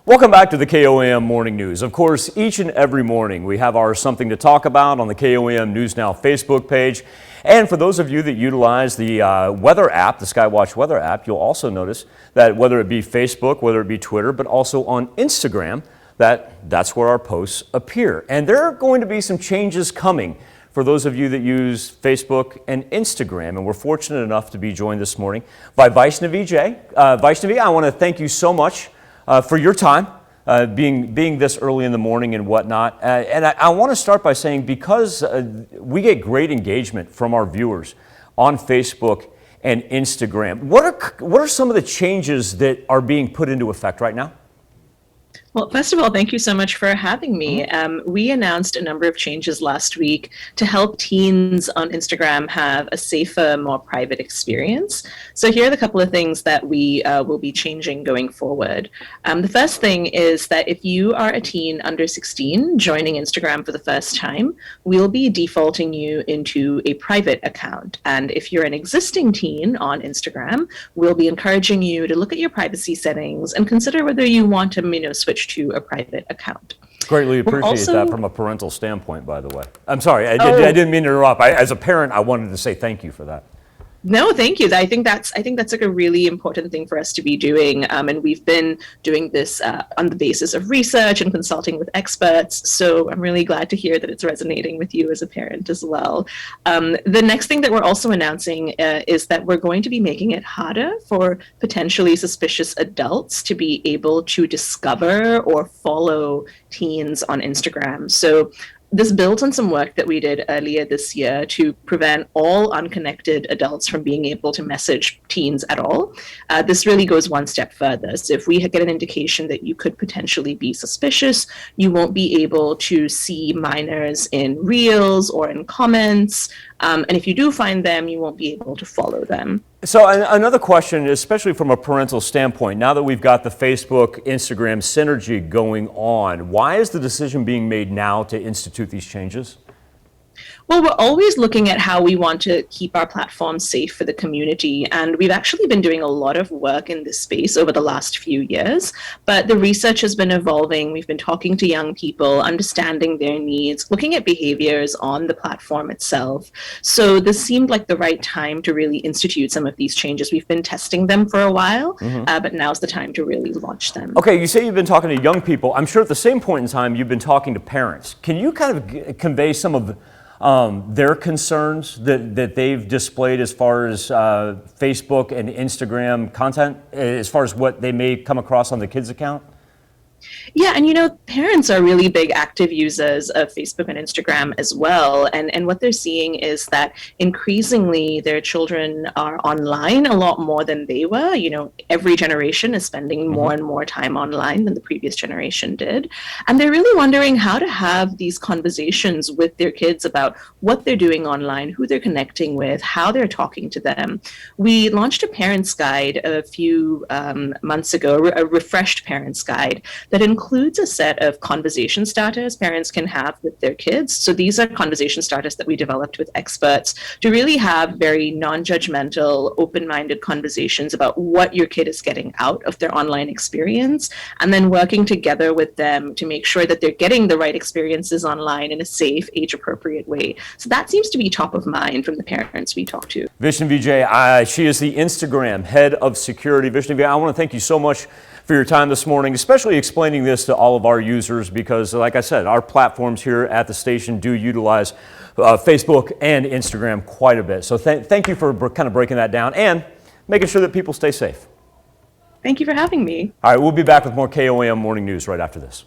Welcome back to the KOAM Morning News. Of course, each and every morning we have our Something to Talk About on the KOAM News Now Facebook page. And for those of you that utilize the weather app, the Skywatch weather app, you'll also notice that whether it be Facebook, whether it be Twitter, but also on Instagram, that's where our posts appear. And there are going to be some changes coming for those of you that use Facebook and Instagram. And we're fortunate enough to be joined this morning by Vaishnavi J. Vaishnavi, I want to thank you so much for your time, being this early in the morning and whatnot. And I want to start by saying, because we get great engagement from our viewers on Facebook and Instagram, what are some of the changes that are being put into effect right now? Well, first of all, thank you so much for having me. We announced a number of changes last week to help teens on Instagram have a safer, more private experience. So here are the couple of things that we will be changing going forward. The first thing is that if you are a teen under 16 joining Instagram for the first time, we'll be defaulting you into a private account. And if you're an existing teen on Instagram, we'll be encouraging you to look at your privacy settings and consider whether you want to switch to a private account. Greatly appreciate that from a parental standpoint, by the way. I'm sorry, I didn't mean to interrupt. As a parent, I wanted to say thank you for that. No, thank you. I think that's like a really important thing for us to be doing. And we've been doing this on the basis of research and consulting with experts. So I'm really glad to hear that it's resonating with you as a parent as well. The next thing that we're also announcing is that we're going to be making it harder for potentially suspicious adults to be able to discover or follow teens on Instagram. So this builds on some work that we did earlier this year to prevent all unconnected adults from being able to message teens at all. This really goes one step further. So if we get an indication that you could potentially be suspicious, you won't be able to see minors in reels or in comments. And if you do find them, you won't be able to follow them. So another question, especially from a parental standpoint, now that we've got the Facebook, Instagram synergy going on, why is the decision being made now to institute these changes? Well, we're always looking at how we want to keep our platform safe for the community. And we've actually been doing a lot of work in this space over the last few years. But the research has been evolving. We've been talking to young people, understanding their needs, looking at behaviors on the platform itself. So this seemed like the right time to really institute some of these changes. We've been testing them for a while, but now's the time to really launch them. Okay, you say you've been talking to young people. I'm sure at the same point in time, you've been talking to parents. Can you kind of convey some of their concerns that they've displayed as far as Facebook and Instagram content, as far as what they may come across on the kids' account? Yeah, and parents are really big active users of Facebook and Instagram as well. And what they're seeing is that increasingly their children are online a lot more than they were. Every generation is spending more and more time online than the previous generation did. And they're really wondering how to have these conversations with their kids about what they're doing online, who they're connecting with, how they're talking to them. We launched a parents guide a few months ago, a refreshed parents guide that includes a set of conversation starters parents can have with their kids. So these are conversation starters that we developed with experts to really have very non-judgmental, open-minded conversations about what your kid is getting out of their online experience, and then working together with them to make sure that they're getting the right experiences online in a safe, age-appropriate way. So that seems to be top of mind from the parents we talk to. Vaishnavi J, she is the Instagram head of security. Vaishnavi, I want to thank you so much for your time this morning, especially explaining this to all of our users, because like I said, our platforms here at the station do utilize Facebook and Instagram quite a bit. So thank you for kind of breaking that down and making sure that people stay safe. Thank you for having me. All right, we'll be back with more KOAM Morning News right after this.